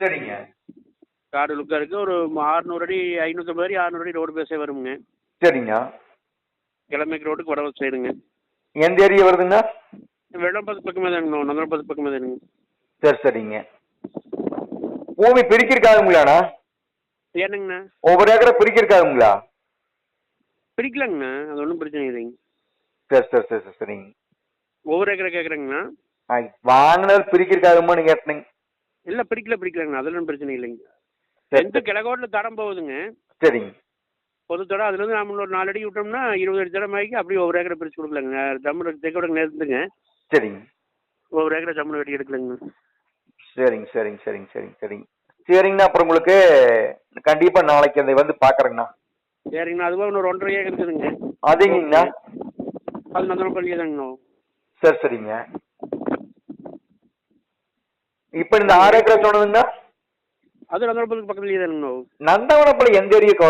சரிங்க. காடு லுக்காக இருக்குது. ஒரு 600 அடி 550 அடி 600 அடி ரோடு பேஸே வருங்க. சரிங்க. கிழமைக்கு ரோட்டுக்கு வடவு சைடுங்க. எந்த ஏரியா வருதுங்க? வெள்ளம்பது பக்கமே தானுங்க, நந்தனப்பது பக்கமே தானுங்க. சரி சரிங்க. பூமி பிரிக்கிறக்காகுங்களாண்ணா? ஏனுங்கண்ணா? ஒவ்வொரு ஏக்கரை பிரிக்கிறக்காகுங்களா? பிரிக்கலாங்கண்ணா, அது ஒன்றும் பிரச்சனை இல்லைங்க. சரி சரி சரி சரி சரிங்க. ஒவ்வொரு ஏக்கரை கேட்குறேங்கண்ணா. வாங்கினது பிரிக்கிறக்காகுமான்னு கேட்டேங்க. இல்லை பிரிக்கலாங்கண்ணா, அதெல்லாம் பிரச்சனை இல்லைங்க. சரி எந்த கிழக்கோட்டில் தடம் போகுதுங்க. சரிங்க. பொது தடம் அதுலேருந்து நம்ம ஒரு 4 அடி விட்டோம்னா 20 அடி தடம் ஆகி அப்படியே ஒவ்வொரு ஏக்கரை பிரித்து கொடுக்கலாங்க. தமிழ் தெற்கோட நேர்ந்துங்க. சரிங்க. ஒவ்வொரு ஏக்கரை தமிழ் வெட்டி எடுக்கலாங்கண்ணா. சரிங்க சரிங்க சரிங்க சரிங்க சரிங்க சரிங்கண்ணா. அப்புறம் உங்களுக்கு கண்டிப்பாக நாளைக்கு அதை வந்து பார்க்குறேங்கண்ணா. சரிங்கண்ணா. அதுவும் இன்னொரு 1.5 ஏக்கர் இருக்குதுங்க. அதுங்கண்ணா? அது நந்தனப்பள்ளியே தாங்கண்ணா. சரி சரிங்க. இப்போ இந்த 6 ஏக்கரை சொன்னதுங்கண்ணா? அது நந்தனப்பள்ளிக்கு பக்கத்துலேயே தானுங்கண்ணா. நந்தவனப்பள்ளி எந்த ஏரியாவுக்கு